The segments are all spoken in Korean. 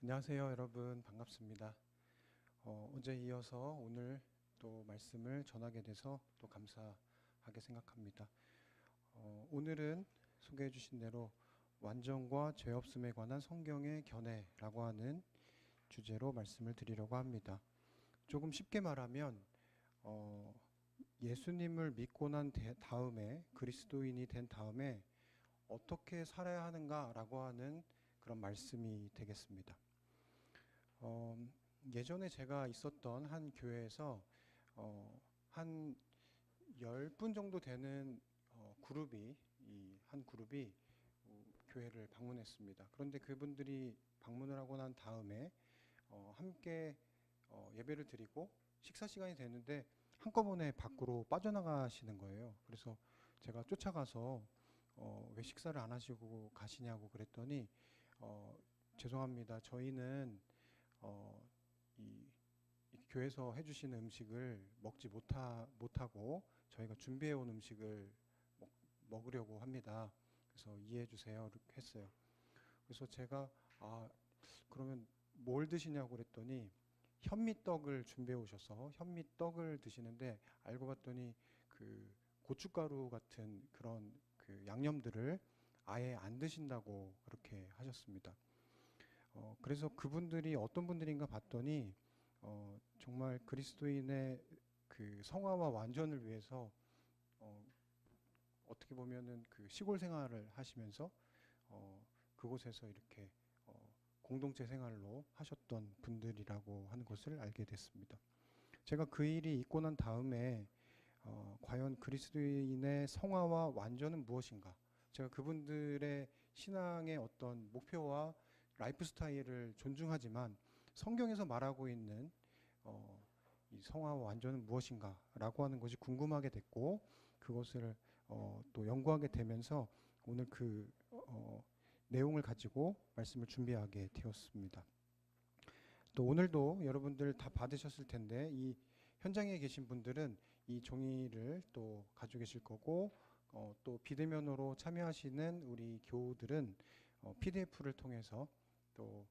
안녕하세요, 여러분. 반갑습니다. 어제 이어서 오늘 또 말씀을 전하게 돼서 또 감사하게 생각합니다. 오늘은 소개해 주신 대로 완전과 죄 없음에 관한 성경의 견해라고 하는 주제로 말씀을 드리려고 합니다. 조금 쉽게 말하면 어, 예수님을 믿고 난 다음에 그리스도인이 된 다음에 어떻게 살아야 하는가라고 하는 그런 말씀이 되겠습니다. 어, 예전에 제가 있었던 한 교회에서 한 10분 정도 되는 그룹이 이 한 그룹이 교회를 방문했습니다. 그런데 그분들이 방문을 하고 난 다음에 함께 예배를 드리고 식사 시간이 됐는데 한꺼번에 밖으로 빠져나가시는 거예요. 그래서 제가 쫓아가서 왜 식사를 안 하시고 가시냐고 그랬더니 어, 죄송합니다. 저희는 어, 이, 이 교회에서 해주시는 음식을 먹지 못하고 저희가 준비해온 음식을 먹으려고 합니다. 그래서 이해해 주세요. 이렇게 했어요. 그래서 제가 그러면 뭘 드시냐고 그랬더니 현미떡을 준비해 오셔서 현미떡을 드시는데 알고 봤더니 그 고춧가루 같은 그런 그 양념들을 아예 안 드신다고 그렇게 하셨습니다. 그래서 그분들이 어떤 분들인가 봤더니 정말 그리스도인의 그 성화와 완전을 위해서 어, 어떻게 보면은 그 시골 생활을 하시면서 그곳에서 이렇게 공동체 생활로 하셨던 분들이라고 하는 것을 알게 됐습니다. 제가 그 일이 있고 난 다음에 과연 그리스도인의 성화와 완전은 무엇인가? 제가 그분들의 신앙의 어떤 목표와 라이프 스타일을 존중하지만 성경에서 말하고 있는 어, 이 성화와 완전은 무엇인가라고 하는 것이 궁금하게 됐고 그것을 또 연구하게 되면서 오늘 그 내용을 가지고 말씀을 준비하게 되었습니다. 또 오늘도 여러분들 다 받으셨을 텐데 이 현장에 계신 분들은 이 종이를 또 가지고 계실 거고 또 비대면으로 참여하시는 우리 교우들은 PDF를 통해서 또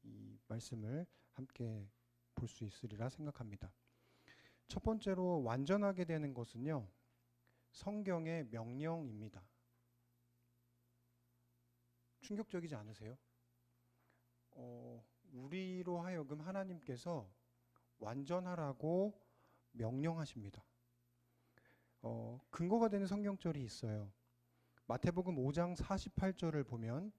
이 말씀을 함께 볼 수 있으리라 생각합니다. 첫 번째로 완전하게 되는 것은요, 성경의 명령입니다. 충격적이지 않으세요? 우리로 하여금 하나님께서 완전하라고 명령하십니다. 근거가 되는 성경절이 있어요. 마태복음 5장 48절을 보면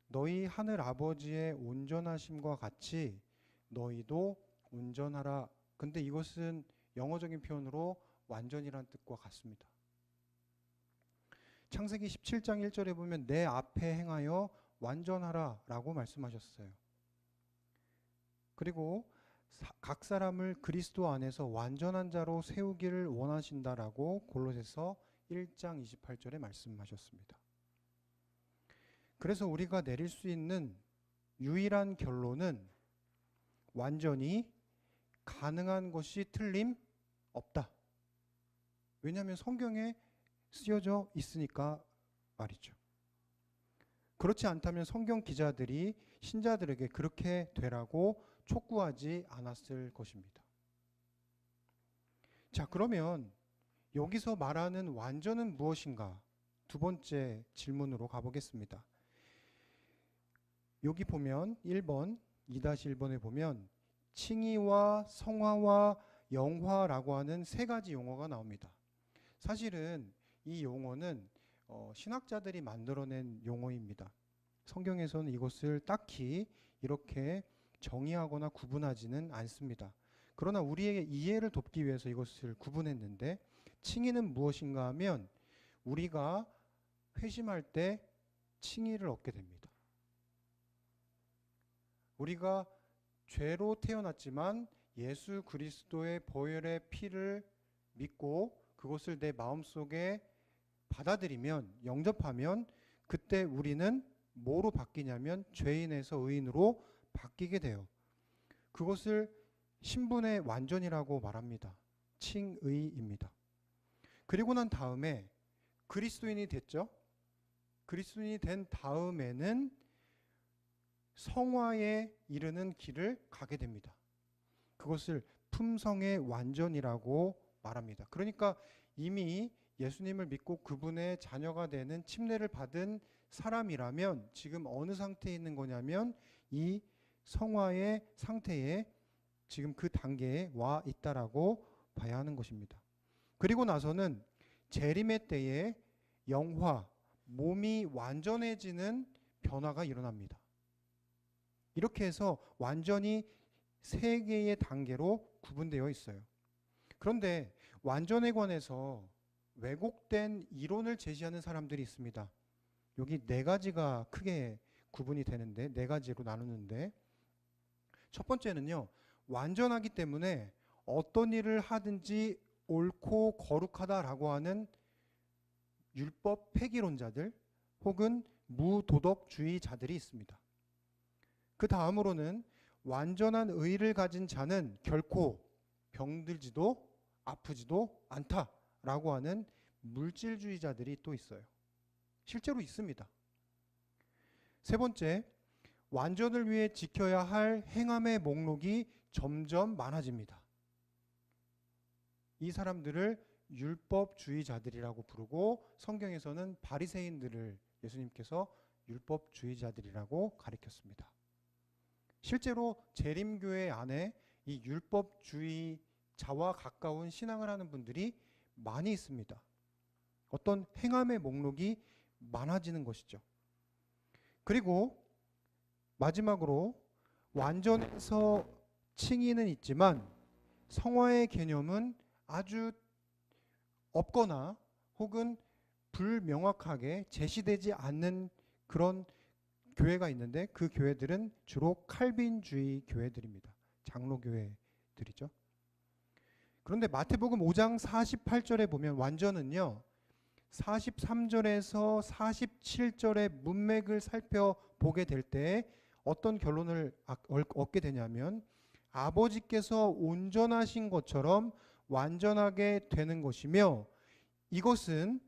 너희 하늘 아버지의 온전하심과 같이 너희도 온전하라. 근데 이것은 영어적인 표현으로 완전이란 뜻과 같습니다. 창세기 17장 1절에 보면 내 앞에 행하여 완전하라 라고 말씀하셨어요. 그리고 각 사람을 그리스도 안에서 완전한 자로 세우기를 원하신다라고 골로새서 1장 28절에 말씀하셨습니다. 그래서 우리가 내릴 수 있는 유일한 결론은 완전히 가능한 것이 틀림없다. 왜냐하면 성경에 쓰여져 있으니까 말이죠. 그렇지 않다면 성경 기자들이 신자들에게 그렇게 되라고 촉구하지 않았을 것입니다. 자, 그러면 여기서 말하는 완전은 무엇인가? 두 번째 질문으로 가보겠습니다. 여기 보면 1번, 2-1번에 보면 칭의와 성화와 영화라고 하는 세 가지 용어가 나옵니다. 사실은 이 용어는 신학자들이 만들어낸 용어입니다. 성경에서는 이것을 딱히 이렇게 정의하거나 구분하지는 않습니다. 그러나 우리에게 이해를 돕기 위해서 이것을 구분했는데 칭의는 무엇인가 하면 우리가 회심할 때 칭의를 얻게 됩니다. 우리가 죄로 태어났지만 예수 그리스도의 보혈의 피를 믿고 그것을 내 마음속에 받아들이면 영접하면 그때 우리는 뭐로 바뀌냐면 죄인에서 의인으로 바뀌게 돼요. 그것을 신분의 완전이라고 말합니다. 칭의입니다. 그리고 난 다음에 그리스도인이 됐죠. 그리스도인이 된 다음에는 성화에 이르는 길을 가게 됩니다. 그것을 품성의 완전이라고 말합니다. 그러니까 이미 예수님을 믿고 그분의 자녀가 되는 침례를 받은 사람이라면 지금 어느 상태에 있는 거냐면 이 성화의 상태에 지금 그 단계에 와 있다라고 봐야 하는 것입니다. 그리고 나서는 재림의 때에 영화, 몸이 완전해지는 변화가 일어납니다. 이렇게 해서 완전히 세 개의 단계로 구분되어 있어요. 그런데 완전에 관해서 왜곡된 이론을 제시하는 사람들이 있습니다. 여기 네 가지가 크게 구분이 되는데, 네 가지로 나누는데, 첫 번째는요, 완전하기 때문에 어떤 일을 하든지 옳고 거룩하다라고 하는 율법 폐기론자들 혹은 무도덕주의자들이 있습니다. 그 다음으로는 완전한 의를 가진 자는 결코 병들지도 아프지도 않다라고 하는 물질주의자들이 또 있어요. 실제로 있습니다. 세 번째, 완전을 위해 지켜야 할 행함의 목록이 점점 많아집니다. 이 사람들을 율법주의자들이라고 부르고 성경에서는 바리새인들을 예수님께서 율법주의자들이라고 가리켰습니다. 실제로 재림교회 안에 이 율법주의자와 가까운 신앙을 하는 분들이 많이 있습니다. 어떤 행함의 목록이 많아지는 것이죠. 그리고 마지막으로 완전에서 칭의는 있지만 성화의 개념은 아주 없거나 혹은 불명확하게 제시되지 않는 그런 교회가 있는데 그 교회들은 주로 칼빈주의 교회들입니다. 장로교회들이죠. 그런데 마태복음 5장 48절에 보면 완전은요, 43절에서 47절의 문맥을 살펴보게 될 때 어떤 결론을 얻게 되냐면 아버지께서 온전하신 것처럼 완전하게 되는 것이며 이것은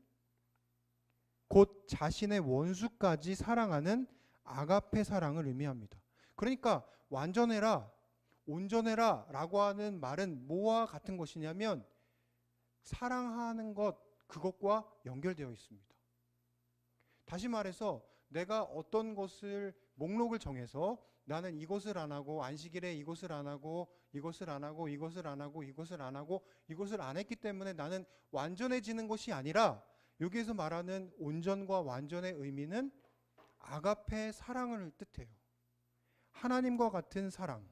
곧 자신의 원수까지 사랑하는 아가페 사랑을 의미합니다. 그러니까 완전해라, 온전해라 라고 하는 말은 뭐와 같은 것이냐면 사랑하는 것, 그것과 연결되어 있습니다. 다시 말해서 내가 어떤 것을 목록을 정해서 나는 이것을 안 하고 안식일에 이것을 안 하고 이것을 안 하고 이것을 안 하고 이것을 안 하고 이것을 안 했기 때문에 나는 완전해지는 것이 아니라 여기에서 말하는 온전과 완전의 의미는 아가페 사랑을 뜻해요. 하나님과 같은 사랑.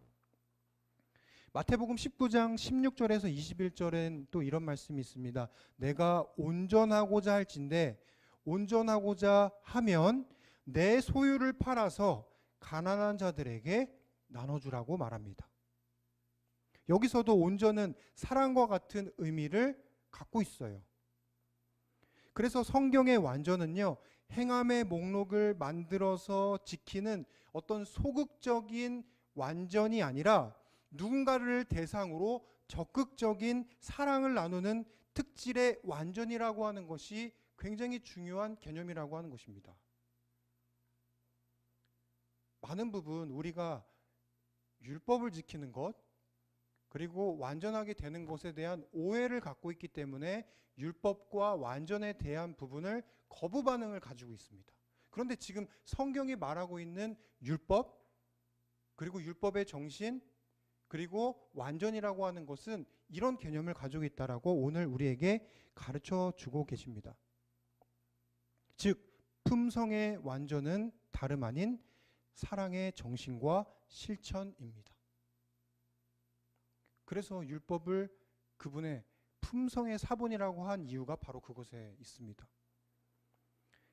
마태복음 19장 16절에서 21절엔 또 이런 말씀이 있습니다. 내가 온전하고자 할진대 온전하고자 하면 내 소유를 팔아서 가난한 자들에게 나눠주라고 말합니다. 여기서도 온전은 사랑과 같은 의미를 갖고 있어요. 그래서 성경의 완전은요, 행함의 목록을 만들어서 지키는 어떤 소극적인 완전이 아니라 누군가를 대상으로 적극적인 사랑을 나누는 특질의 완전이라고 하는 것이 굉장히 중요한 개념이라고 하는 것입니다. 많은 부분 우리가 율법을 지키는 것 그리고 완전하게 되는 것에 대한 오해를 갖고 있기 때문에 율법과 완전에 대한 부분을 거부 반응을 가지고 있습니다. 그런데 지금 성경이 말하고 있는 율법 그리고 율법의 정신 그리고 완전이라고 하는 것은 이런 개념을 가지고 있다라고 오늘 우리에게 가르쳐 주고 계십니다. 즉 품성의 완전은 다름 아닌 사랑의 정신과 실천입니다. 그래서 율법을 그분의 품성의 사본이라고 한 이유가 바로 그것에 있습니다.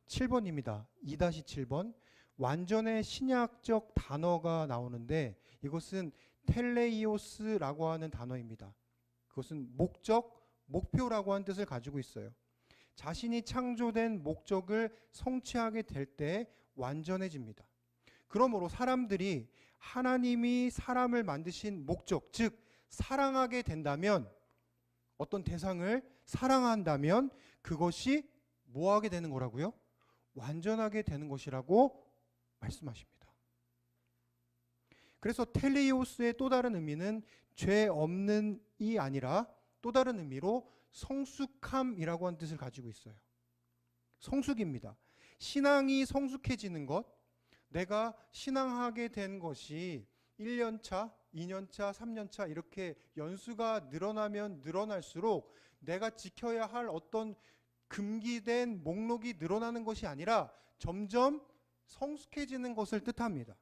7번입니다. 2-7번. 완전의 신약적 단어가 나오는데 이것은 텔레이오스라고 하는 단어입니다. 그것은 목적, 목표라고 하는 뜻을 가지고 있어요. 자신이 창조된 목적을 성취하게 될 때 완전해집니다. 그러므로 사람들이 하나님이 사람을 만드신 목적, 즉 사랑하게 된다면 어떤 대상을 사랑한다면 그것이 뭐하게 되는 거라고요? 완전하게 되는 것이라고 말씀하십니다. 그래서 텔레이오스의 또 다른 의미는 죄 없는이 아니라 또 다른 의미로 성숙함이라고 하는 뜻을 가지고 있어요. 성숙입니다. 신앙이 성숙해지는 것, 내가 신앙하게 된 것이 1년차, 2년차, 3년차 이렇게 연수가 늘어나면 늘어날수록 내가 지켜야 할 어떤 금기된 목록이 늘어나는 것이 아니라 점점 성숙해지는 것을 뜻합니다.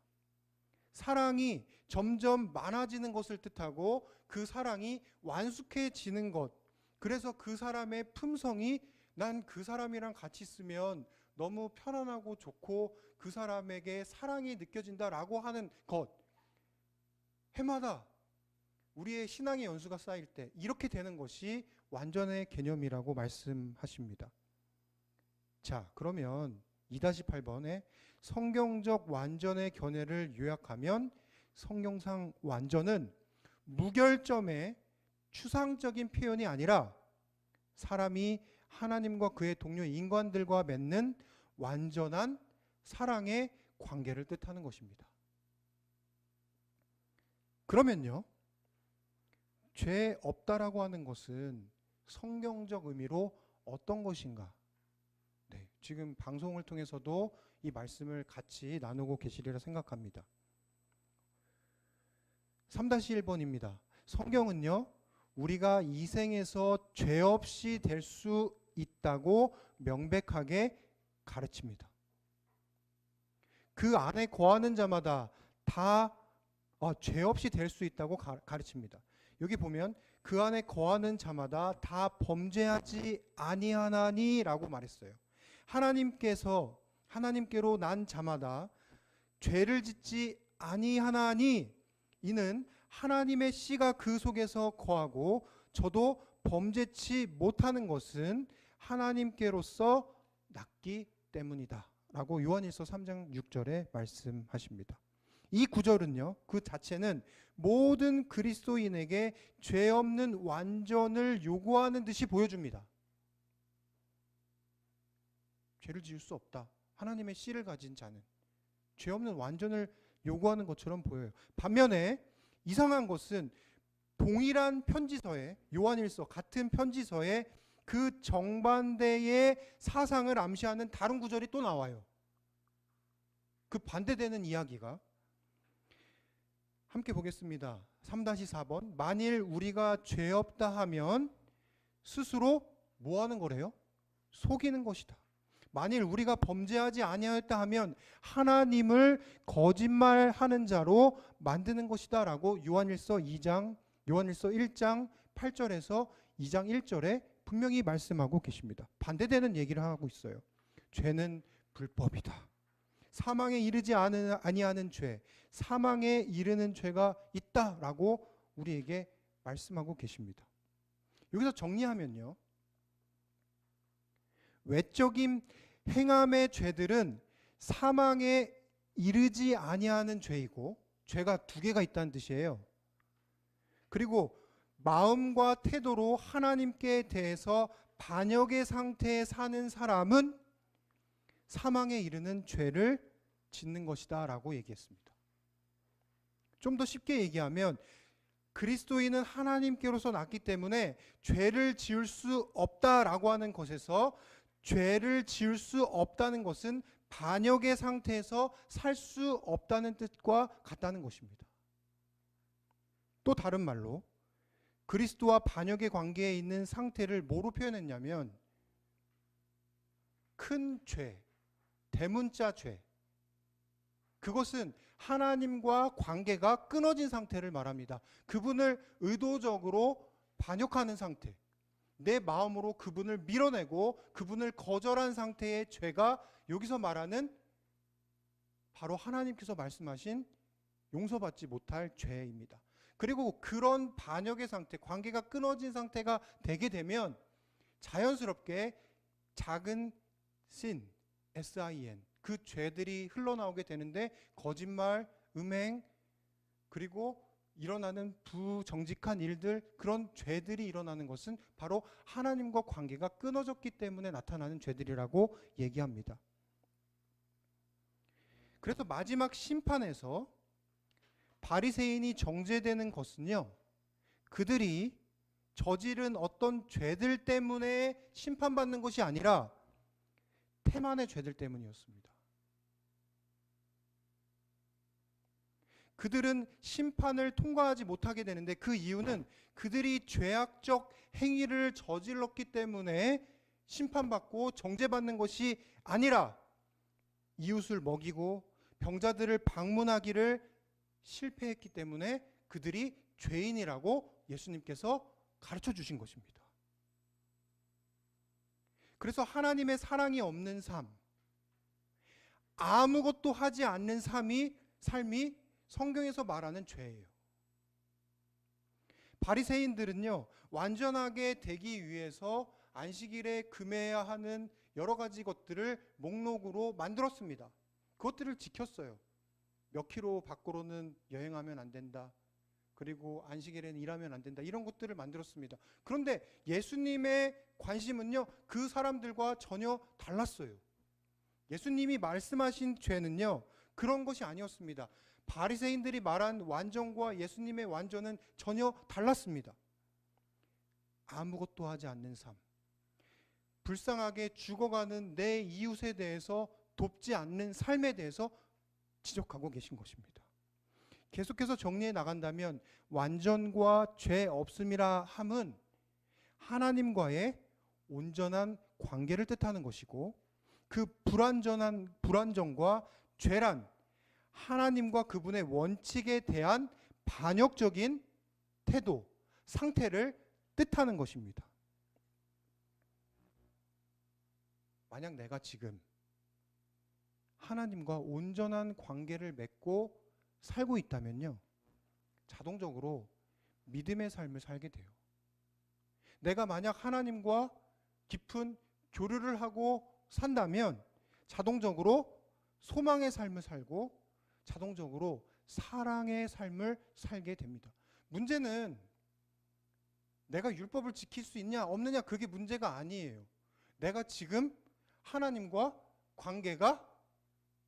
사랑이 점점 많아지는 것을 뜻하고 그 사랑이 완숙해지는 것, 그래서 그 사람의 품성이 난 그 사람이랑 같이 있으면 너무 편안하고 좋고 그 사람에게 사랑이 느껴진다라고 하는 것, 해마다 우리의 신앙의 연수가 쌓일 때 이렇게 되는 것이 완전의 개념이라고 말씀하십니다. 자, 그러면 2-8번에 성경적 완전의 견해를 요약하면 성경상 완전은 무결점의 추상적인 표현이 아니라 사람이 하나님과 그의 동료 인간들과 맺는 완전한 사랑의 관계를 뜻하는 것입니다. 그러면요, 죄 없다라고 하는 것은 성경적 의미로 어떤 것인가? 네, 지금 방송을 통해서도 이 말씀을 같이 나누고 계시리라 생각합니다. 3-1번입니다. 성경은요, 우리가 이 생에서 죄 없이 될 수 있다고 명백하게 가르칩니다. 그 안에 거하는 자마다 다 죄 없이 될 수 있다고 가르칩니다. 여기 보면 그 안에 거하는 자마다 다 범죄하지 아니하나니라고 말했어요. 하나님께로 난 자마다 죄를 짓지 아니하나니, 이는 하나님의 씨가 그 속에서 거하고 저도 범죄치 못하는 것은 하나님께로서 났기 때문이다 라고 요한일서 3장 6절에 말씀하십니다. 이 구절은요, 그 자체는 모든 그리스도인에게 죄 없는 완전을 요구하는 듯이 보여줍니다. 죄를 지을 수 없다. 하나님의 씨를 가진 자는 죄 없는 완전을 요구하는 것처럼 보여요. 반면에 이상한 것은 동일한 편지서에, 요한일서 같은 편지서에 그 정반대의 사상을 암시하는 다른 구절이 또 나와요. 그 반대되는 이야기가, 함께 보겠습니다. 3-4번. 만일 우리가 죄 없다 하면 스스로 뭐 하는 거래요? 속이는 것이다. 만일 우리가 범죄하지 아니하였다 하면 하나님을 거짓말하는 자로 만드는 것이다 라고 요한일서 1장 8절에서 2장 1절에 분명히 말씀하고 계십니다. 반대되는 얘기를 하고 있어요. 죄는 불법이다. 사망에 이르지 아니하는 죄, 사망에 이르는 죄가 있다라고 우리에게 말씀하고 계십니다. 여기서 정리하면요, 외적인 행함의 죄들은 사망에 이르지 아니하는 죄이고, 죄가 두 개가 있다는 뜻이에요. 그리고 마음과 태도로 하나님께 대해서 반역의 상태에 사는 사람은 사망에 이르는 죄를 짓는 것이다 라고 얘기했습니다. 좀 더 쉽게 얘기하면 그리스도인은 하나님께로서 났기 때문에 죄를 지을 수 없다라고 하는 것에서, 죄를 지을 수 없다는 것은 반역의 상태에서 살 수 없다는 뜻과 같다는 것입니다. 또 다른 말로 그리스도와 반역의 관계에 있는 상태를 뭐로 표현했냐면 큰 죄, 대문자 죄, 그것은 하나님과 관계가 끊어진 상태를 말합니다. 그분을 의도적으로 반역하는 상태, 내 마음으로 그분을 밀어내고 그분을 거절한 상태의 죄가 여기서 말하는 바로 하나님께서 말씀하신 용서받지 못할 죄입니다. 그리고 그런 반역의 상태, 관계가 끊어진 상태가 되게 되면 자연스럽게 작은 sin, sin, 그 죄들이 흘러나오게 되는데, 거짓말, 음행, 그리고 일어나는 부정직한 일들, 그런 죄들이 일어나는 것은 바로 하나님과 관계가 끊어졌기 때문에 나타나는 죄들이라고 얘기합니다. 그래서 마지막 심판에서 바리새인이 정죄되는 것은요, 그들이 저지른 어떤 죄들 때문에 심판받는 것이 아니라 태만의 죄들 때문이었습니다. 그들은 심판을 통과하지 못하게 되는데 그 이유는 그들이 죄악적 행위를 저질렀기 때문에 심판받고 정죄받는 것이 아니라 이웃을 먹이고 병자들을 방문하기를 실패했기 때문에 그들이 죄인이라고 예수님께서 가르쳐 주신 것입니다. 그래서 하나님의 사랑이 없는 삶, 아무것도 하지 않는 삶이 성경에서 말하는 죄예요. 바리새인들은요, 완전하게 되기 위해서 안식일에 금해야 하는 여러 가지 것들을 목록으로 만들었습니다. 그것들을 지켰어요. 몇 킬로 밖으로는 여행하면 안 된다. 그리고 안식일에는 일하면 안 된다. 이런 것들을 만들었습니다. 그런데 예수님의 관심은요, 그 사람들과 전혀 달랐어요. 예수님이 말씀하신 죄는요, 그런 것이 아니었습니다. 바리새인들이 말한 완전과 예수님의 완전은 전혀 달랐습니다. 아무것도 하지 않는 삶, 불쌍하게 죽어가는 내 이웃에 대해서 돕지 않는 삶에 대해서 지적하고 계신 것입니다. 계속해서 정리해 나간다면 완전과 죄 없음이라 함은 하나님과의 온전한 관계를 뜻하는 것이고, 그 불완전과 죄란 하나님과 그분의 원칙에 대한 반역적인 태도, 상태를 뜻하는 것입니다. 만약 내가 지금 하나님과 온전한 관계를 맺고 살고 있다면요, 자동적으로 믿음의 삶을 살게 돼요. 내가 만약 하나님과 깊은 교류를 하고 산다면 자동적으로 소망의 삶을 살고 자동적으로 사랑의 삶을 살게 됩니다. 문제는 내가 율법을 지킬 수 있냐 없느냐, 그게 문제가 아니에요. 내가 지금 하나님과 관계가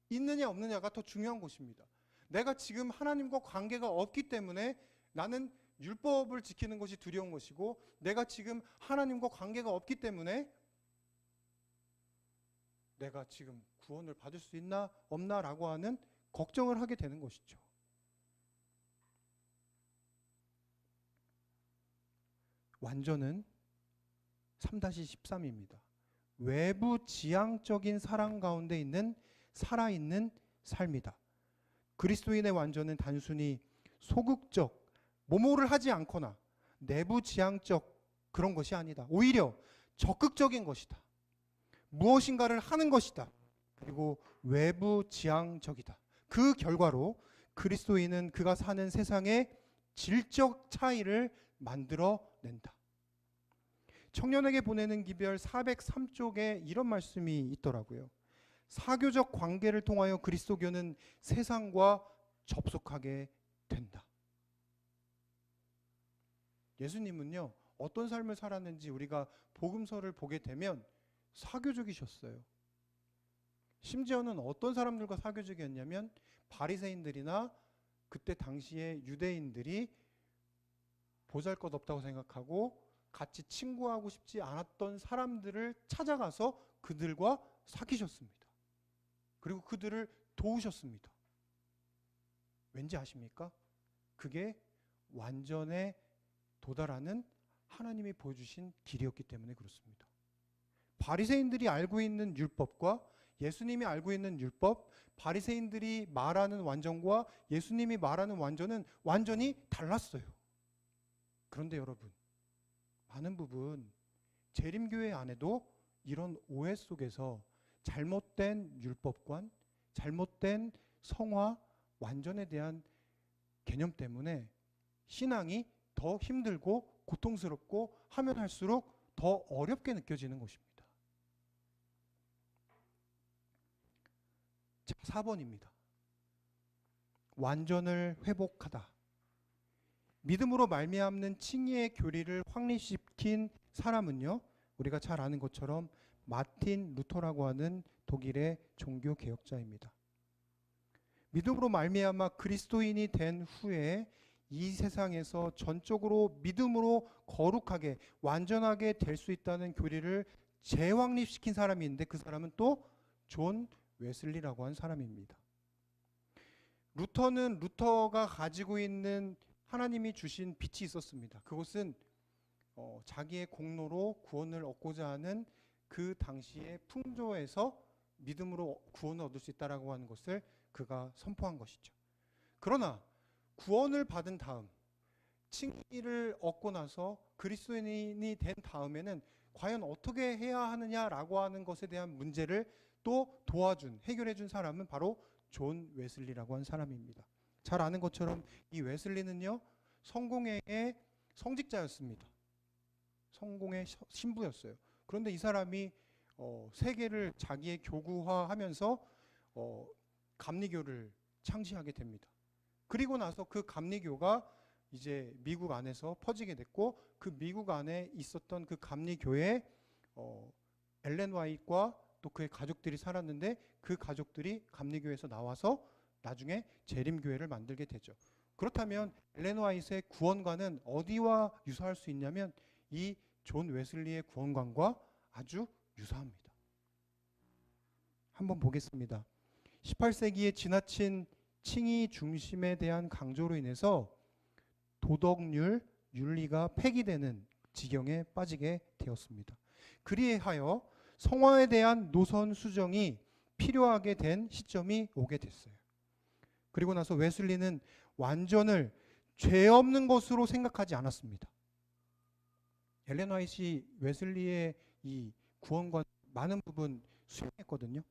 있느냐 없느냐가 더 중요한 것입니다. 내가 지금 하나님과 관계가 없기 때문에 나는 율법을 지키는 것이 두려운 것이고, 내가 지금 하나님과 관계가 없기 때문에 내가 지금 구원을 받을 수 있나 없나라고 하는 걱정을 하게 되는 것이죠. 완전은 3-13입니다. 외부 지향적인 사랑 가운데 있는 살아있는 삶이다. 그리스도인의 완전은 단순히 소극적, 뭐뭐를 하지 않거나 내부 지향적 그런 것이 아니다. 오히려 적극적인 것이다. 무엇인가를 하는 것이다. 그리고 외부 지향적이다. 그 결과로 그리스도인은 그가 사는 세상에 질적 차이를 만들어낸다. 청년에게 보내는 기별 403쪽에 이런 말씀이 있더라고요. 사교적 관계를 통하여 그리스도교는 세상과 접속하게 된다. 예수님은요, 어떤 삶을 살았는지 우리가 복음서를 보게 되면 사교적이셨어요. 심지어는 어떤 사람들과 사교적이었냐면 바리새인들이나 그때 당시에 유대인들이 보잘것없다고 생각하고 같이 친구하고 싶지 않았던 사람들을 찾아가서 그들과 사귀셨습니다. 그리고 그들을 도우셨습니다. 왠지 아십니까? 그게 완전에 도달하는 하나님이 보여주신 길이었기 때문에 그렇습니다. 바리새인들이 알고 있는 율법과 예수님이 알고 있는 율법, 바리새인들이 말하는 완전과 예수님이 말하는 완전은 완전히 달랐어요. 그런데 여러분, 많은 부분 재림교회 안에도 이런 오해 속에서 잘못된 율법관, 잘못된 성화, 완전에 대한 개념 때문에 신앙이 더 힘들고 고통스럽고 하면 할수록 더 어렵게 느껴지는 것입니다. 자, 4번입니다. 완전을 회복하다. 믿음으로 말미암는 칭의의 교리를 확립시킨 사람은요, 우리가 잘 아는 것처럼 마틴 루터라고 하는 독일의 종교 개혁자입니다. 믿음으로 말미암아 그리스도인이 된 후에 이 세상에서 전적으로 믿음으로 거룩하게 완전하게 될 수 있다는 교리를 재확립시킨 사람이 있는데 그 사람은 또 존 웨슬리라고 한 사람입니다. 루터는 루터가 가지고 있는 하나님이 주신 빛이 있었습니다. 그것은 자기의 공로로 구원을 얻고자 하는 그 당시의 풍조에서 믿음으로 구원을 얻을 수 있다라고 하는 것을 그가 선포한 것이죠. 그러나 구원을 받은 다음 칭의를 얻고 나서 그리스도인이 된 다음에는 과연 어떻게 해야 하느냐라고 하는 것에 대한 문제를 또 도와준, 해결해준 사람은 바로 존 웨슬리라고 한 사람입니다. 잘 아는 것처럼 이 웨슬리는요, 성공회의 성직자였습니다. 성공의 신부였어요. 그런데 이 사람이 세계를 자기의 교구화하면서 감리교를 창시하게 됩니다. 그리고 나서 그 감리교가 이제 미국 안에서 퍼지게 됐고, 그 미국 안에 있었던 그 감리교에 엘렌 화이트와 또 그의 가족들이 살았는데, 그 가족들이 감리교에서 나와서 나중에 재림교회를 만들게 되죠. 그렇다면 엘렌 화이트의 구원관은 어디와 유사할 수 있냐면 이 존 웨슬리의 구원관과 아주 유사합니다. 한번 보겠습니다. 18세기에 지나친 칭의 중심에 대한 강조로 인해서 도덕률, 윤리가 폐기되는 지경에 빠지게 되었습니다. 그리하여 성화에 대한 노선 수정이 필요하게 된 시점이 오게 됐어요. 그리고 나서 웨슬리는 완전을 죄 없는 것으로 생각하지 않았습니다. 엘렌 화이트이 웨슬리의 이 구원과 많은 부분 수용했거든요.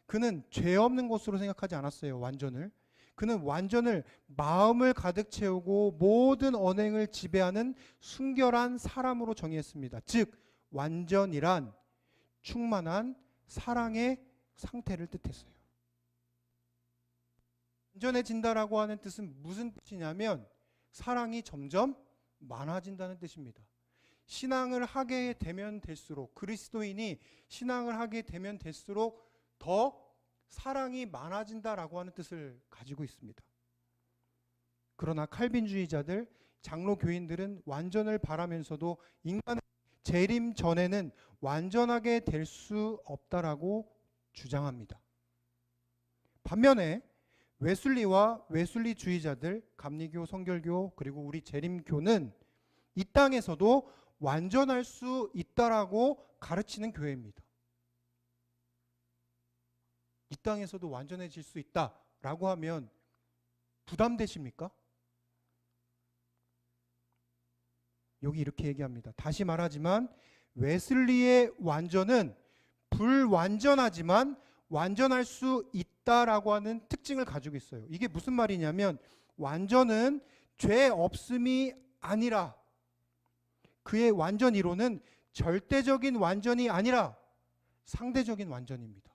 그는 죄 없는 것으로 생각하지 않았어요. 완전을. 그는 완전을 마음을 가득 채우고 모든 언행을 지배하는 순결한 사람으로 정의했습니다. 즉 완전이란 충만한 사랑의 상태를 뜻했어요. 완전해진다라고 하는 뜻은 무슨 뜻이냐면 사랑이 점점 많아진다는 뜻입니다. 신앙을 하게 되면 될수록, 그리스도인이 신앙을 하게 되면 될수록 더 사랑이 많아진다라고 하는 뜻을 가지고 있습니다. 그러나 칼빈주의자들, 장로 교인들은 완전을 바라면서도 인간의 재림 전에는 완전하게 될 수 없다라고 주장합니다. 반면에 웨슬리와 웨슬리주의자들, 감리교, 성결교, 그리고 우리 재림교는 이 땅에서도 완전할 수 있다라고 가르치는 교회입니다. 이 땅에서도 완전해질 수 있다라고 하면 부담되십니까? 여기 이렇게 얘기합니다. 다시 말하지만 웨슬리의 완전은 불완전하지만 완전할 수 있다라고 하는 특징을 가지고 있어요. 이게 무슨 말이냐면 완전은 죄 없음이 아니라, 그의 완전 이론은 절대적인 완전이 아니라 상대적인 완전입니다.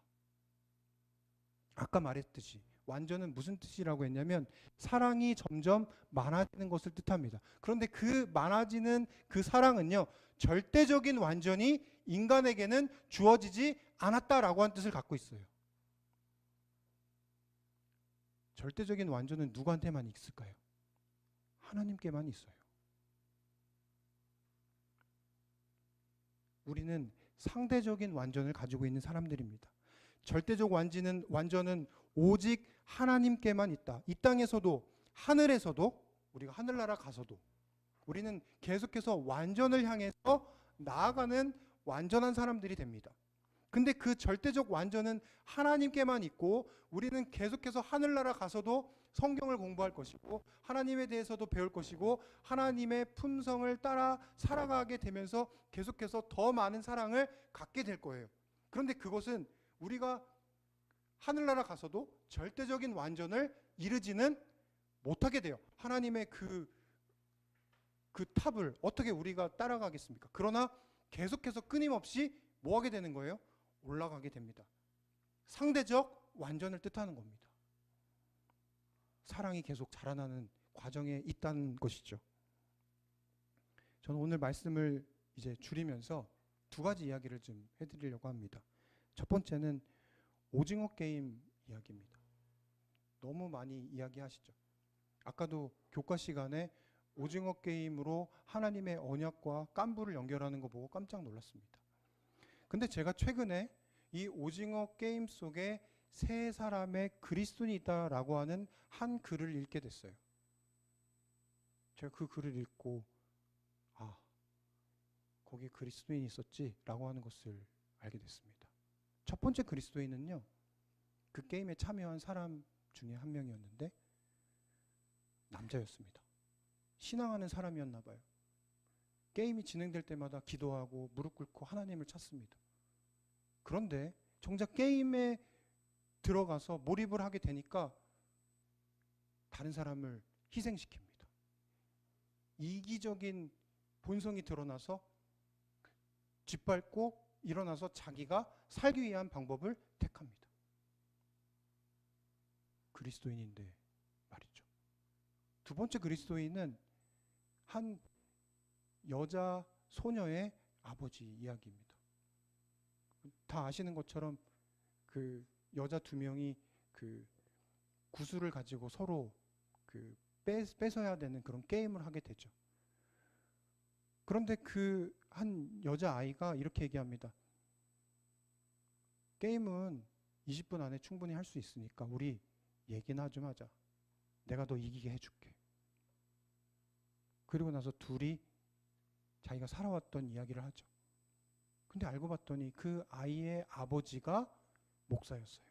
아까 말했듯이 완전은 무슨 뜻이라고 했냐면 사랑이 점점 많아지는 것을 뜻합니다. 그런데 그 많아지는 그 사랑은요, 절대적인 완전이 인간에게는 주어지지 않았다라고 하는 뜻을 갖고 있어요. 절대적인 완전은 누구한테만 있을까요? 하나님께만 있어요. 우리는 상대적인 완전을 가지고 있는 사람들입니다. 절대적 완전은 오직 하나님께만 있다. 이 땅에서도 하늘에서도, 우리가 하늘나라 가서도 우리는 계속해서 완전을 향해서 나아가는 완전한 사람들이 됩니다. 근데 그 절대적 완전은 하나님께만 있고, 우리는 계속해서 하늘나라 가서도 성경을 공부할 것이고 하나님에 대해서도 배울 것이고 하나님의 품성을 따라 살아가게 되면서 계속해서 더 많은 사랑을 갖게 될 거예요. 그런데 그것은 우리가 하늘나라 가서도 절대적인 완전을 이루지는 못하게 돼요. 하나님의 그 탑을 어떻게 우리가 따라가겠습니까? 그러나 계속해서 끊임없이 뭐 하게 되는 거예요? 올라가게 됩니다. 상대적 완전을 뜻하는 겁니다. 사랑이 계속 자라나는 과정에 있다는 것이죠. 저는 오늘 말씀을 이제 줄이면서 두 가지 이야기를 좀 해드리려고 합니다. 첫 번째는 오징어 게임 이야기입니다. 너무 많이 이야기하시죠. 아까도 교과 시간에 오징어 게임으로 하나님의 언약과 깐부를 연결하는 거 보고 깜짝 놀랐습니다. 근데 제가 최근에 이 오징어 게임 속에 세 사람의 그리스도인이 있다라고 하는 한 글을 읽게 됐어요. 제가 그 글을 읽고 아, 거기 그리스도인이 있었지라고 하는 것을 알게 됐습니다. 첫 번째 그리스도인은요, 그 게임에 참여한 사람 중에 한 명이었는데 남자였습니다. 신앙하는 사람이었나 봐요. 게임이 진행될 때마다 기도하고 무릎 꿇고 하나님을 찾습니다. 그런데 정작 게임에 들어가서 몰입을 하게 되니까 다른 사람을 희생시킵니다. 이기적인 본성이 드러나서 짓밟고 일어나서 자기가 살기 위한 방법을 택합니다. 그리스도인인데 말이죠. 두 번째 그리스도인은 한 여자 소녀의 아버지 이야기입니다. 다 아시는 것처럼 그 여자 두 명이 그 구슬을 가지고 서로 그 뺏어야 되는 그런 게임을 하게 되죠. 그런데 그 한 여자아이가 이렇게 얘기합니다. 게임은 20분 안에 충분히 할 수 있으니까 우리 얘기나 좀 하자. 내가 너 이기게 해줄게. 그리고 나서 둘이 자기가 살아왔던 이야기를 하죠. 근데 알고 봤더니 그 아이의 아버지가 목사였어요.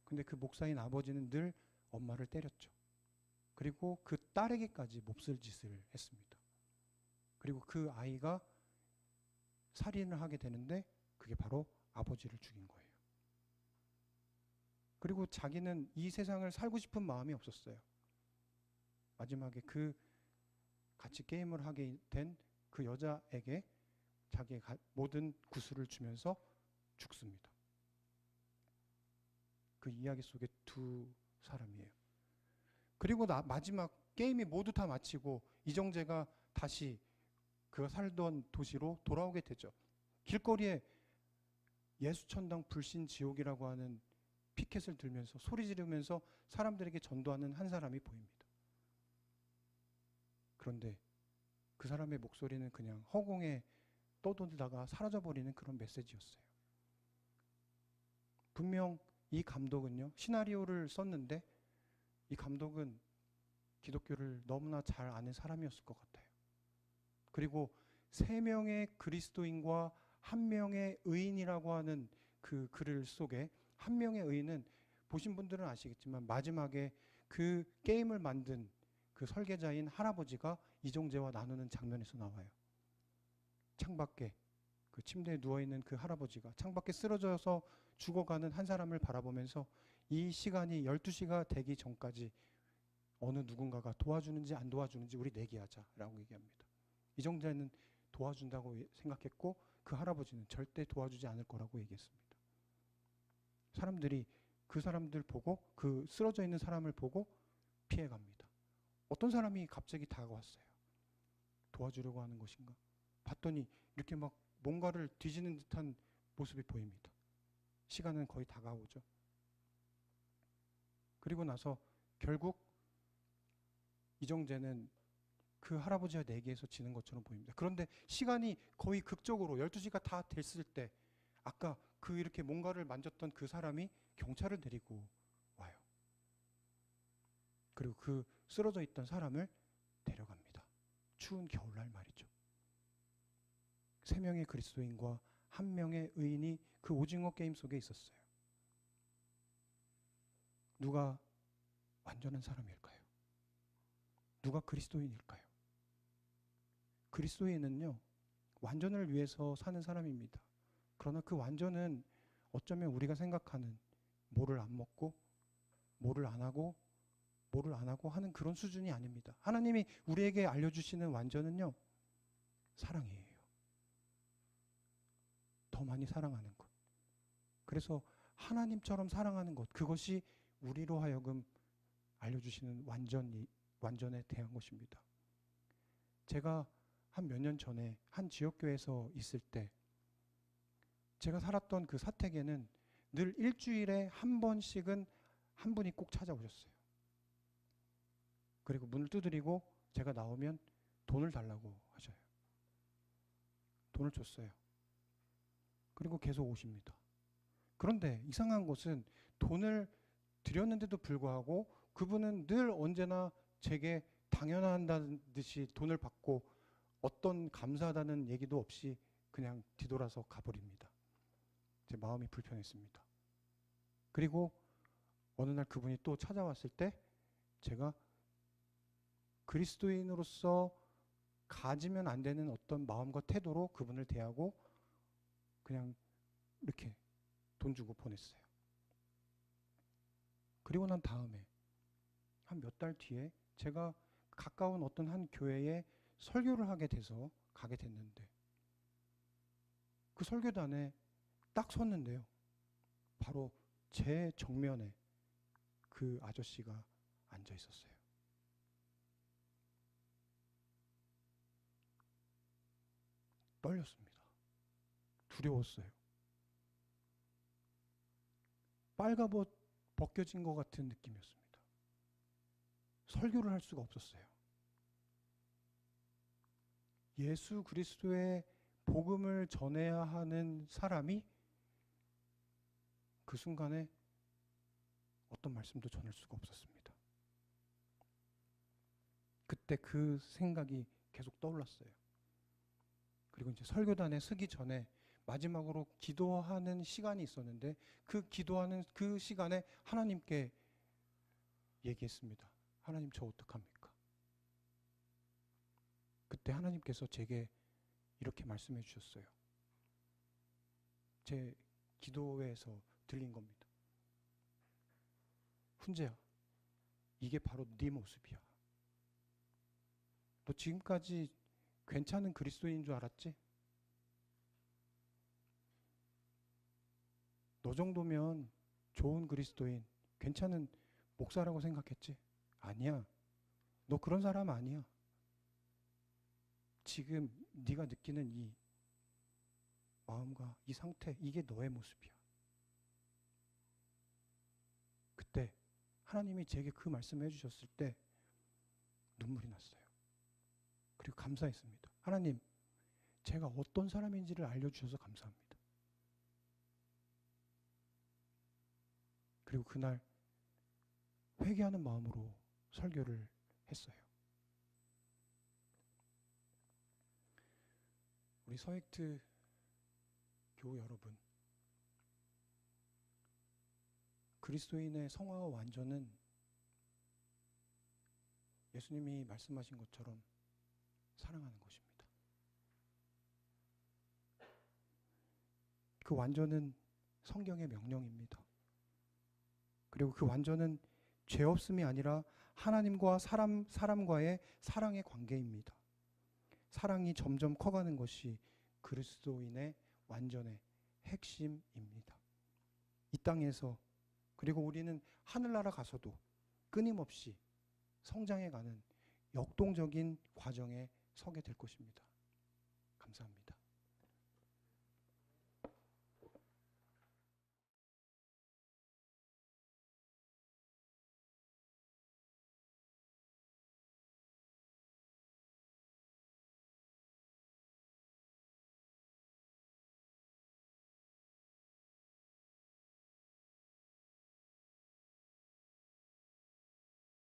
근데 그 목사인 아버지는 늘 엄마를 때렸죠. 그리고 그 딸에게까지 몹쓸 짓을 했습니다. 그리고 그 아이가 살인을 하게 되는데 그게 바로 아버지를 죽인 거예요. 그리고 자기는 이 세상을 살고 싶은 마음이 없었어요. 마지막에 그 같이 게임을 하게 된 그 여자에게 자기의 모든 구슬을 주면서 죽습니다. 그 이야기 속에 두 사람이에요. 그리고 마지막 게임이 모두 다 마치고 이정재가 다시 그가 살던 도시로 돌아오게 되죠. 길거리에 예수천당 불신지옥이라고 하는 피켓을 들면서 소리 지르면서 사람들에게 전도하는 한 사람이 보입니다. 그런데 그 사람의 목소리는 그냥 허공에 떠돌다가 사라져버리는 그런 메시지였어요. 분명 이 감독은요, 시나리오를 썼는데 이 감독은 기독교를 너무나 잘 아는 사람이었을 것 같아요. 그리고 3명의 그리스도인과 1명의 의인이라고 하는 그 글 속에 1명의 의인은 보신 분들은 아시겠지만 마지막에 그 게임을 만든 그 설계자인 할아버지가 이정재와 나누는 장면에서 나와요. 창밖에 그 침대에 누워있는 그 할아버지가 창밖에 쓰러져서 죽어가는 한 사람을 바라보면서 이 시간이 12시가 되기 전까지 어느 누군가가 도와주는지 안 도와주는지 우리 내기하자라고 얘기합니다. 이정재는 도와준다고 생각했고 그 할아버지는 절대 도와주지 않을 거라고 얘기했습니다. 사람들이 그 사람들 보고 그 쓰러져 있는 사람을 보고 피해갑니다. 어떤 사람이 갑자기 다가왔어요. 도와주려고 하는 것인가? 봤더니 이렇게 막 뭔가를 뒤지는 듯한 모습이 보입니다. 시간은 거의 다가오죠. 그리고 나서 결국 이정재는 그 할아버지와 내기에서 지는 것처럼 보입니다. 그런데 시간이 거의 극적으로 12시가 다 됐을 때 아까 그 이렇게 뭔가를 만졌던 그 사람이 경찰을 데리고 와요. 그리고 그 쓰러져 있던 사람을 데려갑니다. 추운 겨울날 말이죠. 3명의 그리스도인과 1명의 의인이 그 오징어 게임 속에 있었어요. 누가 완전한 사람일까요? 누가 그리스도인일까요? 그리스도인은요, 완전을 위해서 사는 사람입니다. 그러나 그 완전은 어쩌면 우리가 생각하는 뭐를 안 먹고 뭐를 안 하고 뭐를 안 하고 하는 그런 수준이 아닙니다. 하나님이 우리에게 알려주시는 완전은요, 사랑이에요. 더 많이 사랑하는 것. 그래서 하나님처럼 사랑하는 것, 그것이 우리로 하여금 알려주시는 완전에 대한 것입니다. 제가 한 몇 년 전에 한 지역교회에서 있을 때 제가 살았던 그 사택에는 늘 일주일에 한 번씩은 한 분이 꼭 찾아오셨어요. 그리고 문을 두드리고 제가 나오면 돈을 달라고 하셔요. 돈을 줬어요. 그리고 계속 오십니다. 그런데 이상한 것은 돈을 드렸는데도 불구하고 그분은 늘 언제나 제게 당연하다는 듯이 돈을 받고 어떤 감사하다는 얘기도 없이 그냥 뒤돌아서 가버립니다. 제 마음이 불편했습니다. 그리고 어느 날 그분이 또 찾아왔을 때 제가 그리스도인으로서 가지면 안 되는 어떤 마음과 태도로 그분을 대하고 그냥 이렇게 돈 주고 보냈어요. 그리고 난 다음에 한 몇 달 뒤에 제가 가까운 어떤 한 교회에 설교를 하게 돼서 가게 됐는데 그 설교단에 딱 섰는데요. 바로 제 정면에 그 아저씨가 앉아 있었어요. 떨렸습니다. 두려웠어요. 빨가벗 벗겨진 것 같은 느낌이었습니다. 설교를 할 수가 없었어요. 예수 그리스도의 복음을 전해야 하는 사람이 그 순간에 어떤 말씀도 전할 수가 없었습니다. 그때 그 생각이 계속 떠올랐어요. 그리고 이제 설교단에 서기 전에 마지막으로 기도하는 시간이 있었는데 그 기도하는 그 시간에 하나님께 얘기했습니다. 하나님, 저 어떡합니까? 그때 하나님께서 제게 이렇게 말씀해 주셨어요. 제 기도에서 들린 겁니다. 훈재야, 이게 바로 네 모습이야. 너 지금까지 괜찮은 그리스도인인 줄 알았지? 너 정도면 좋은 그리스도인, 괜찮은 목사라고 생각했지? 아니야. 너 그런 사람 아니야. 지금 네가 느끼는 이 마음과 이 상태, 이게 너의 모습이야. 그때 하나님이 제게 그 말씀을 해주셨을 때 눈물이 났어요. 그리고 감사했습니다. 하나님, 제가 어떤 사람인지를 알려주셔서 감사합니다. 그리고 그날 회개하는 마음으로 설교를 했어요. 우리 서익트 교우 여러분, 그리스도인의 성화와 완전은 예수님이 말씀하신 것처럼 사랑하는 것입니다. 그 완전은 성경의 명령입니다. 그리고 그 완전은 죄 없음이 아니라 하나님과 사람과의 사랑의 관계입니다. 사랑이 점점 커가는 것이 그리스도인의 완전의 핵심입니다. 이 땅에서 그리고 우리는 하늘나라 가서도 끊임없이 성장해가는 역동적인 과정에 서게 될 것입니다. 감사합니다.